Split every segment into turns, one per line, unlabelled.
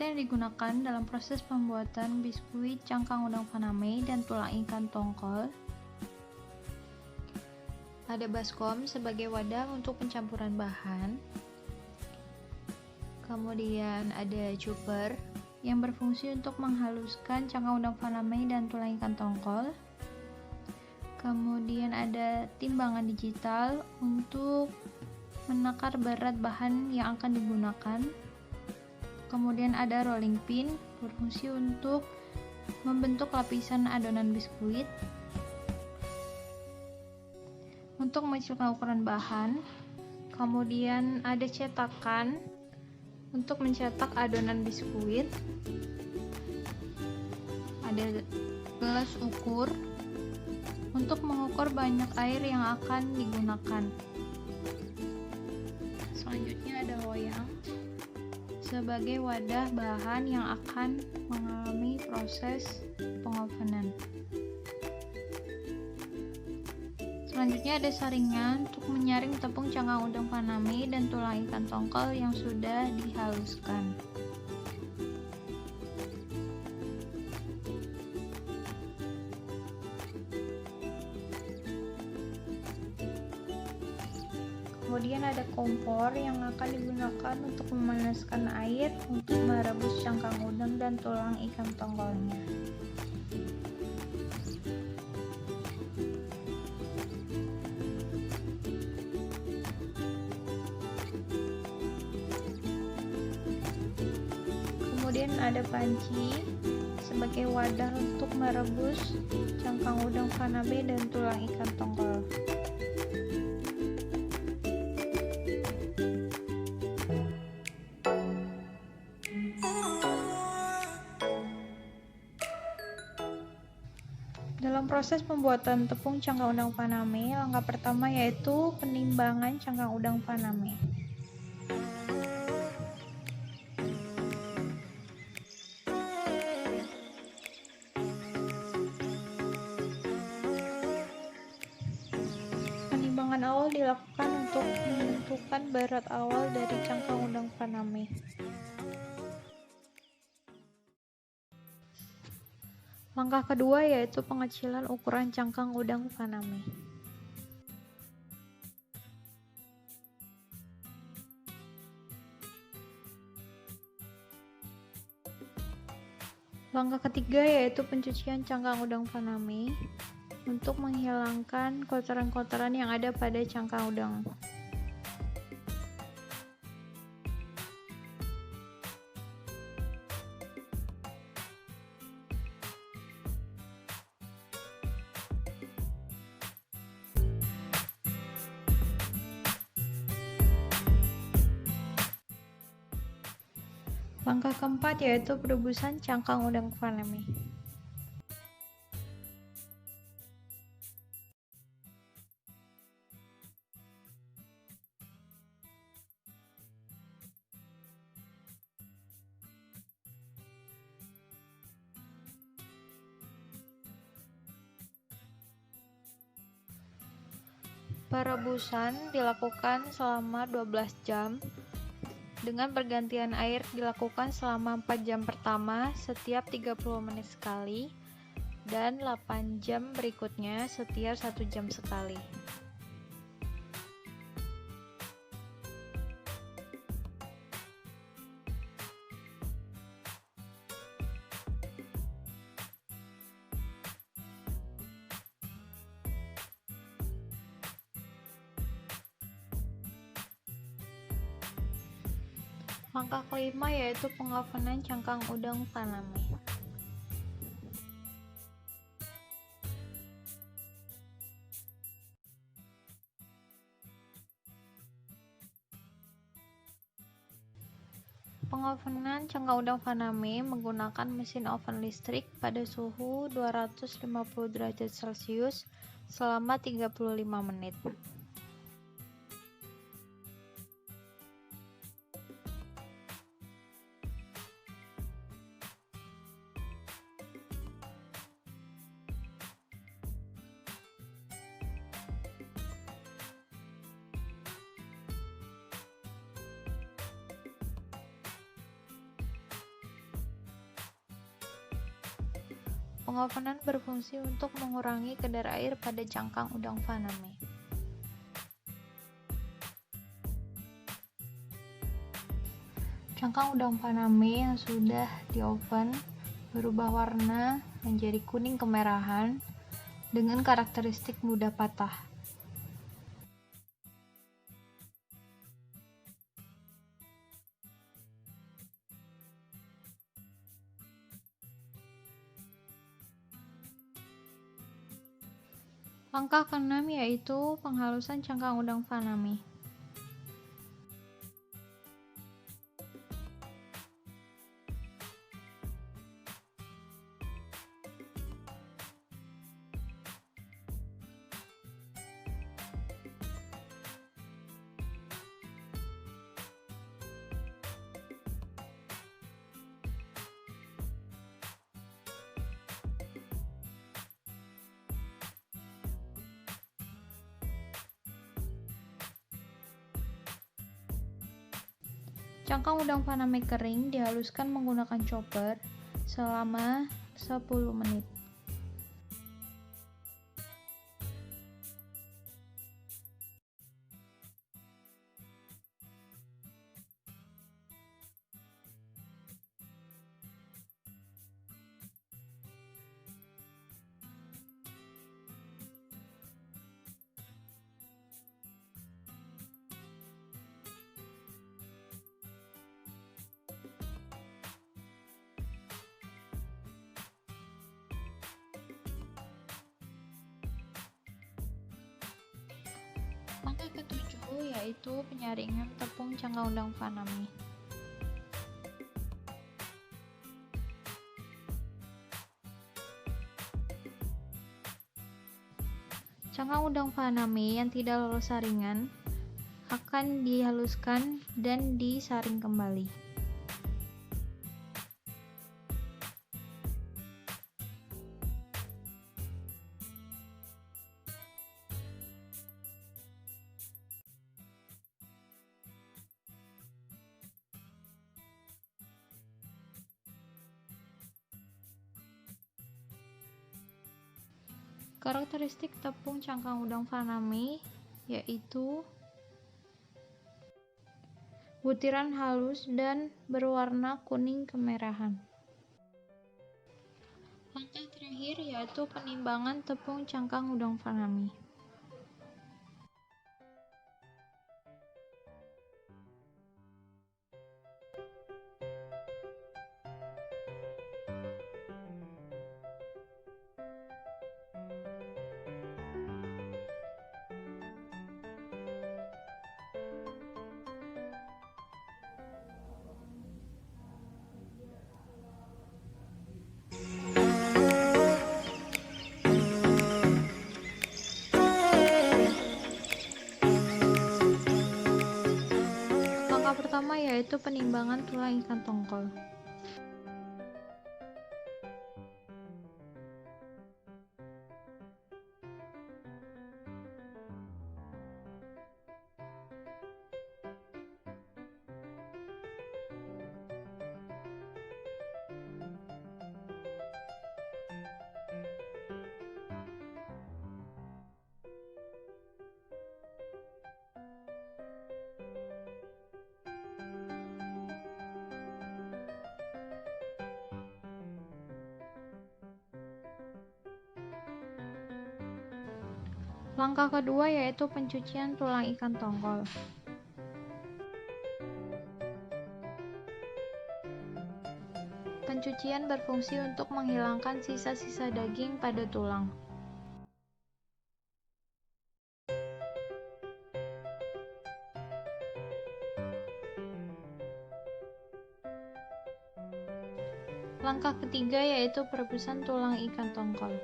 yang digunakan dalam proses pembuatan biskuit cangkang udang Paname dan tulang ikan tongkol. Ada baskom sebagai wadah untuk pencampuran bahan. Kemudian ada chopper yang berfungsi untuk menghaluskan cangkang udang Paname dan tulang ikan tongkol. Kemudian ada timbangan digital untuk menakar berat bahan yang akan digunakan. Kemudian ada rolling pin berfungsi untuk membentuk lapisan adonan biskuit. Untuk mengecilkan ukuran bahan. Kemudian ada cetakan untuk mencetak adonan biskuit. Ada gelas ukur untuk mengukur banyak air yang akan digunakan. Selanjutnya ada loyang sebagai wadah bahan yang akan mengalami proses pengovenan. Selanjutnya ada saringan untuk menyaring tepung cangkang udang Paname dan tulang ikan tongkol yang sudah dihaluskan. Kemudian ada kompor yang akan digunakan untuk memanaskan air untuk merebus cangkang udang dan tulang ikan tongkolnya. Kemudian ada panci sebagai wadah untuk merebus cangkang udang Paname dan tulang ikan tongkol. Dalam proses pembuatan tepung cangkang udang Paname, langkah pertama yaitu penimbangan cangkang udang Paname. Penimbangan awal dilakukan untuk menentukan berat awal dari cangkang udang Paname. Langkah kedua yaitu pengecilan ukuran cangkang udang Paname. Langkah ketiga yaitu pencucian cangkang udang Paname untuk menghilangkan kotoran-kotoran yang ada pada cangkang udang. Langkah keempat yaitu perebusan cangkang udang Paname. Perebusan dilakukan selama 12 jam. Dengan pergantian air dilakukan selama 4 jam pertama setiap 30 menit sekali dan 8 jam berikutnya setiap 1 jam sekali. Langkah kelima yaitu pengovenan cangkang udang Paname. Pengovenan cangkang udang Paname menggunakan mesin oven listrik pada suhu 250 derajat Celcius selama 35 menit. pengovenan berfungsi untuk mengurangi kadar air pada cangkang udang faname. Cangkang udang faname yang sudah dioven berubah warna menjadi kuning kemerahan dengan karakteristik mudah patah. Langkah ke-6 yaitu penghalusan cangkang udang faname. Cangkang udang faname kering dihaluskan menggunakan chopper selama 10 menit. Langkah ke-7 yaitu penyaringan tepung cangkang udang faname. Cangkang udang faname yang tidak lolos saringan akan dihaluskan dan disaring kembali. Karakteristik tepung cangkang udang faname yaitu butiran halus dan berwarna kuning kemerahan. Langkah terakhir yaitu penimbangan tepung cangkang udang faname. Langkah pertama yaitu penimbangan tulang ikan tongkol. Langkah kedua yaitu pencucian tulang ikan tongkol. Pencucian berfungsi untuk menghilangkan sisa-sisa daging pada tulang. Langkah ketiga yaitu perebusan tulang ikan tongkol.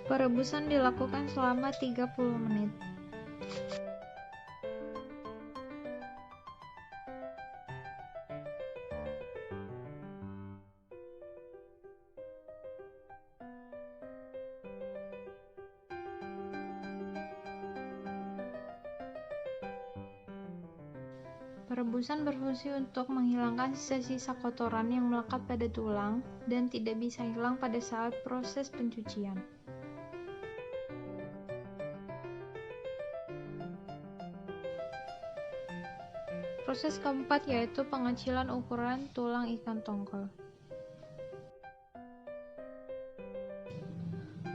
Perebusan dilakukan selama 30 menit. Perebusan berfungsi untuk menghilangkan sisa-sisa kotoran yang melekat pada tulang dan tidak bisa hilang pada saat proses pencucian. Proses keempat yaitu pengecilan ukuran tulang ikan tongkol.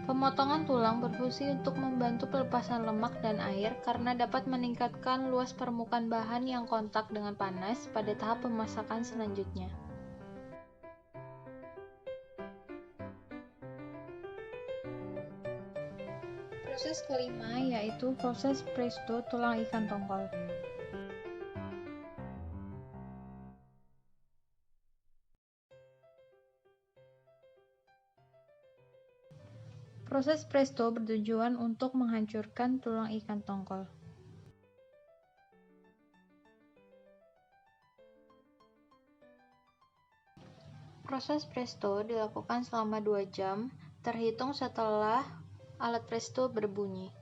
Pemotongan tulang berfungsi untuk membantu pelepasan lemak dan air karena dapat meningkatkan luas permukaan bahan yang kontak dengan panas pada tahap pemasakan selanjutnya. Proses kelima yaitu proses presto tulang ikan tongkol. Proses presto bertujuan untuk menghancurkan tulang ikan tongkol. Proses presto dilakukan selama 2 jam, terhitung setelah alat presto berbunyi.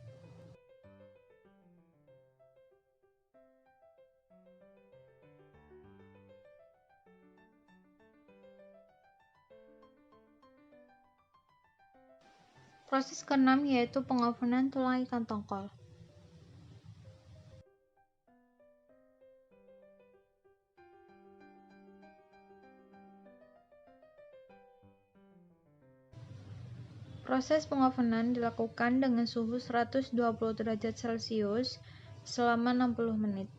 Proses keenam yaitu pengovenan tulang ikan tongkol. Proses pengovenan dilakukan dengan suhu 120 derajat Celcius selama 60 menit.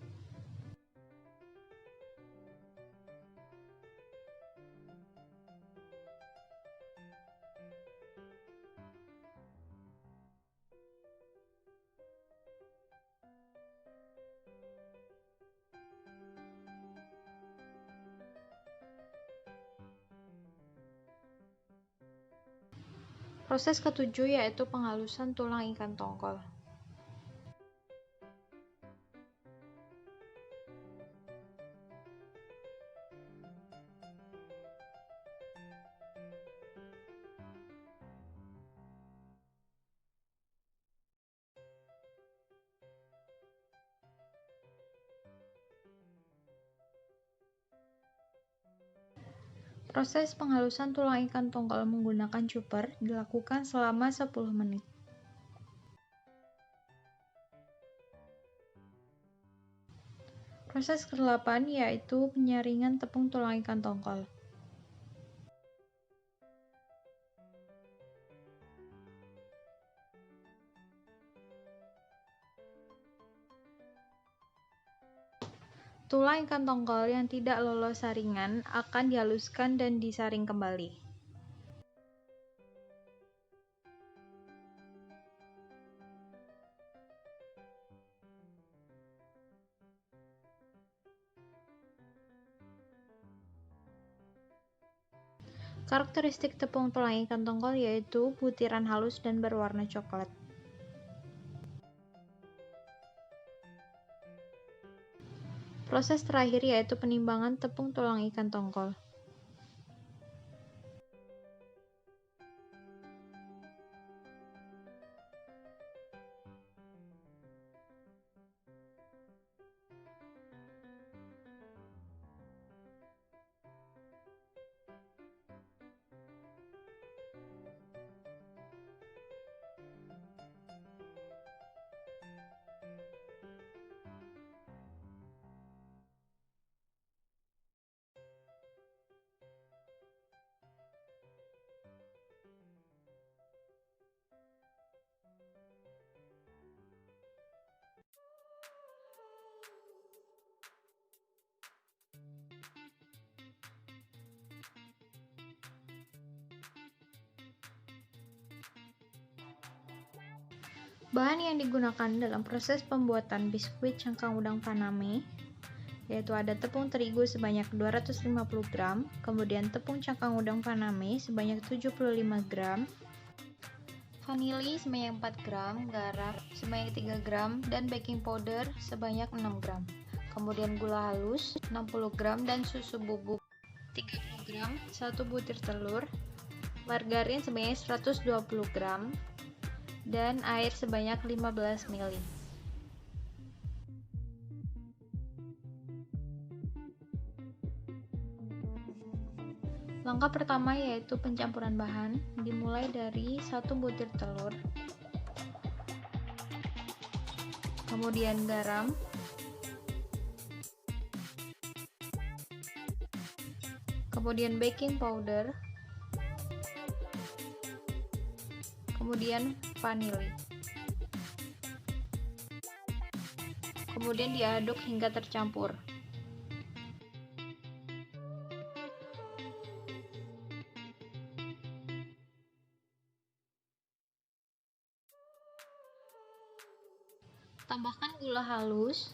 Proses ketujuh yaitu penghalusan tulang ikan tongkol. Proses penghalusan tulang ikan tongkol menggunakan chopper dilakukan selama 10 menit. Proses ke-8 yaitu penyaringan tepung tulang ikan tongkol. Tulang ikan tongkol yang tidak lolos saringan akan dihaluskan dan disaring kembali. Karakteristik tepung tulang ikan tongkol yaitu butiran halus dan berwarna coklat. Proses terakhir yaitu penimbangan tepung tulang ikan tongkol. Bahan yang digunakan dalam proses pembuatan biskuit cangkang udang Paname yaitu ada tepung terigu sebanyak 250 gram, kemudian tepung cangkang udang Paname sebanyak 75 gram, vanili sebanyak 4 gram, garam sebanyak 3 gram, dan baking powder sebanyak 6 gram. Kemudian gula halus 60 gram dan susu bubuk 30 gram, 1 butir telur, margarin sebanyak 120 gram, dan air sebanyak 15 ml. Langkah pertama yaitu pencampuran bahan, dimulai dari 1 butir telur, kemudian garam, kemudian baking powder, kemudian vanili. Kemudian diaduk hingga tercampur. Tambahkan gula halus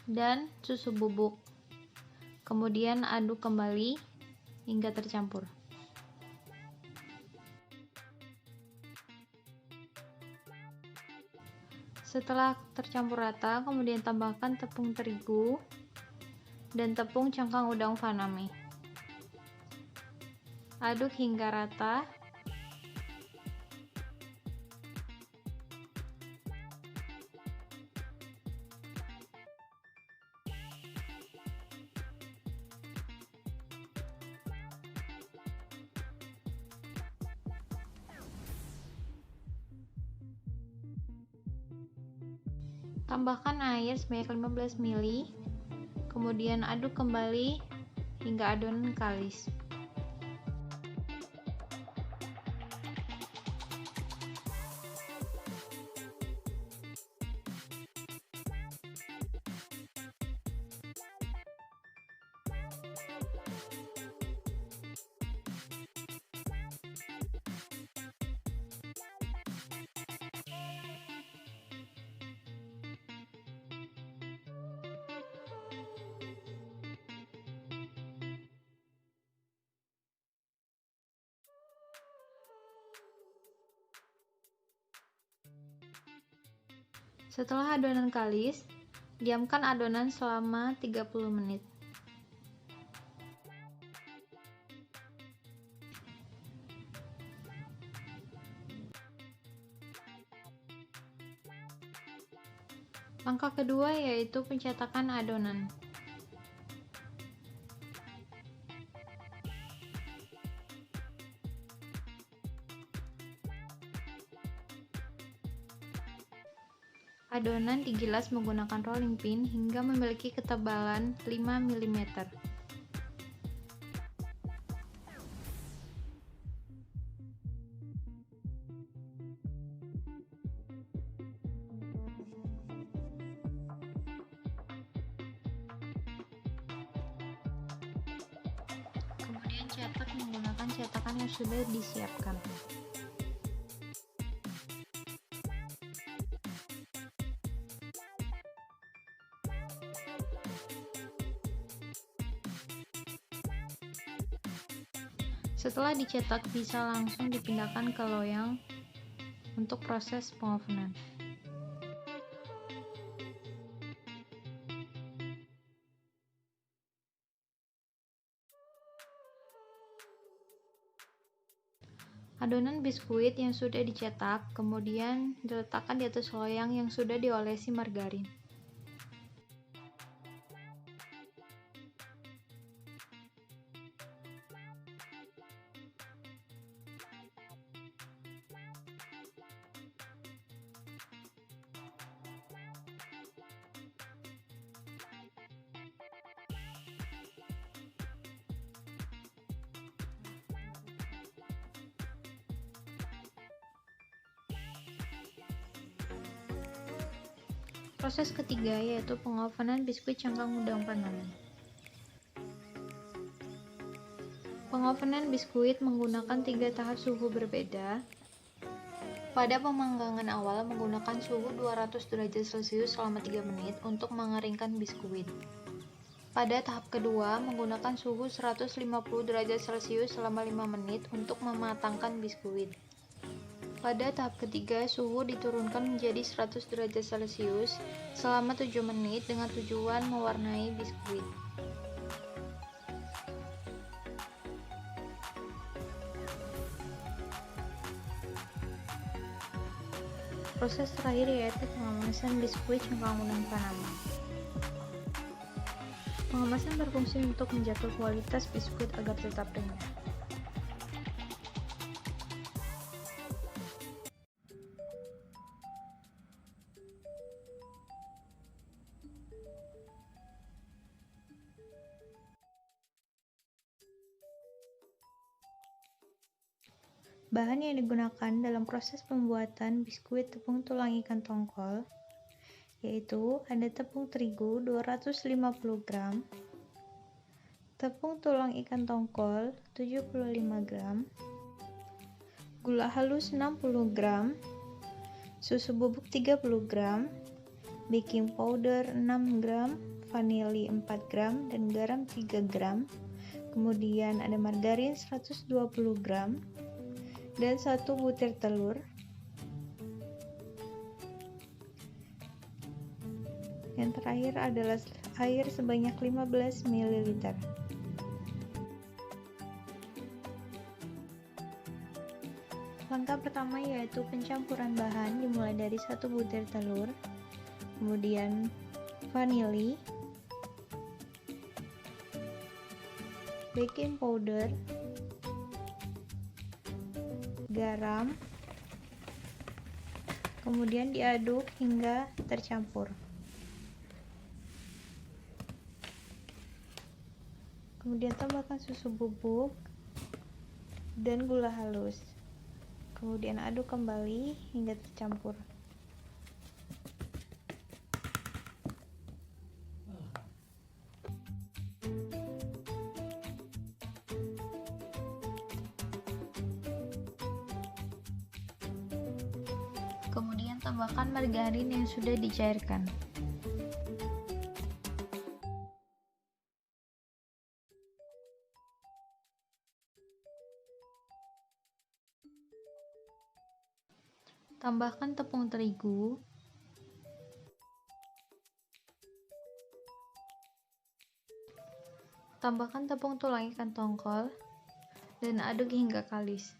dan susu bubuk. Kemudian aduk kembali hingga tercampur. Setelah tercampur rata, kemudian tambahkan tepung terigu dan tepung cangkang udang faname. Aduk hingga rata. Tambahkan air sebanyak 15 ml, kemudian aduk kembali hingga adonan kalis. Setelah adonan kalis, diamkan adonan selama 30 menit. Langkah kedua yaitu pencetakan adonan. Adonan digilas menggunakan rolling pin hingga memiliki ketebalan 5 mm. Kemudian cetak menggunakan cetakan yang sudah disiapkan. Setelah dicetak, bisa langsung dipindahkan ke loyang untuk proses pengovenan. Adonan biskuit yang sudah dicetak kemudian diletakkan di atas loyang yang sudah diolesi margarin. Proses ketiga yaitu pengovenan biskuit cangkang udang faname. Pengovenan biskuit menggunakan 3 tahap suhu berbeda. Pada pemanggangan awal menggunakan suhu 200 derajat Celcius selama 3 menit untuk mengeringkan biskuit. Pada tahap kedua menggunakan suhu 150 derajat Celcius selama 5 menit untuk mematangkan biskuit. Pada tahap ketiga, suhu diturunkan menjadi 100 derajat Celcius selama 7 menit dengan tujuan mewarnai biskuit. Proses terakhir yaitu pengemasan biskuit cangkang udang faname. Pengemasan berfungsi untuk menjaga kualitas biskuit agar tetap renyah. Bahan yang digunakan dalam proses pembuatan biskuit tepung tulang ikan tongkol yaitu ada tepung terigu 250 gram, tepung tulang ikan tongkol 75 gram, gula halus 60 gram, susu bubuk 30 gram, baking powder 6 gram, vanili 4 gram, dan garam 3 gram. Kemudian ada margarin 120 gram dan 1 butir telur. Yang terakhir adalah air sebanyak 15 ml. Langkah pertama yaitu pencampuran bahan dimulai dari 1 butir telur, kemudian vanili, baking powder, garam, kemudian diaduk hingga tercampur. Kemudian tambahkan susu bubuk dan gula halus. Kemudian aduk kembali hingga tercampur. Kemudian tambahkan margarin yang sudah dicairkan. Tambahkan tepung terigu, tambahkan tepung tulang ikan tongkol, dan aduk hingga kalis.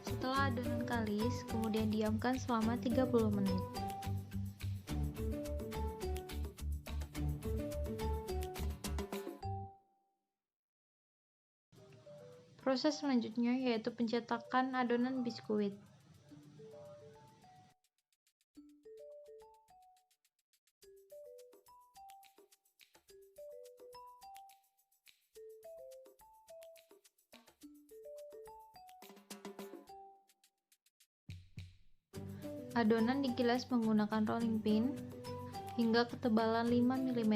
Setelah adonan kalis, kemudian diamkan selama 30 menit. Proses selanjutnya yaitu pencetakan adonan biskuit. Adonan digilas menggunakan rolling pin hingga ketebalan 5 mm.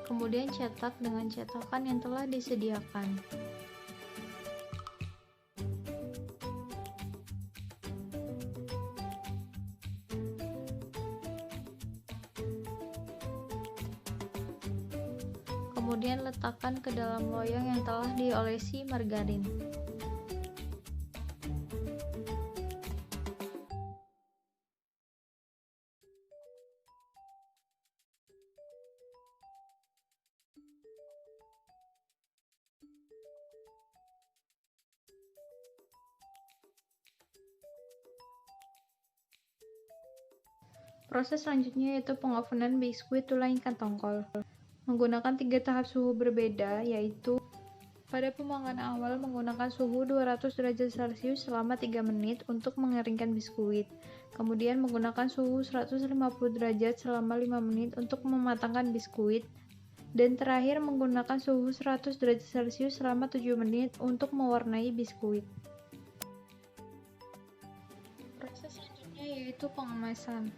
Kemudian cetak dengan cetakan yang telah disediakan. Kemudian letakkan ke dalam loyang yang telah diolesi margarin. Proses selanjutnya yaitu pengovenan biskuit tulang ikan tongkol. Menggunakan 3 tahap suhu berbeda yaitu Pada pemanggangan awal, menggunakan suhu 200 derajat Celcius selama 3 menit untuk mengeringkan biskuit. Kemudian menggunakan suhu 150 derajat selama 5 menit untuk mematangkan biskuit. Dan terakhir menggunakan suhu 100 derajat Celcius selama 7 menit untuk mewarnai biskuit. Proses selanjutnya yaitu pengemasan.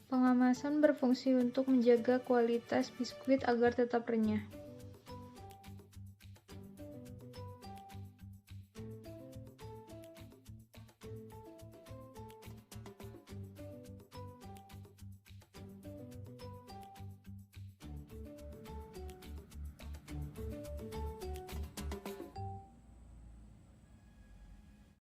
Pengemasan berfungsi untuk menjaga kualitas biskuit agar tetap renyah.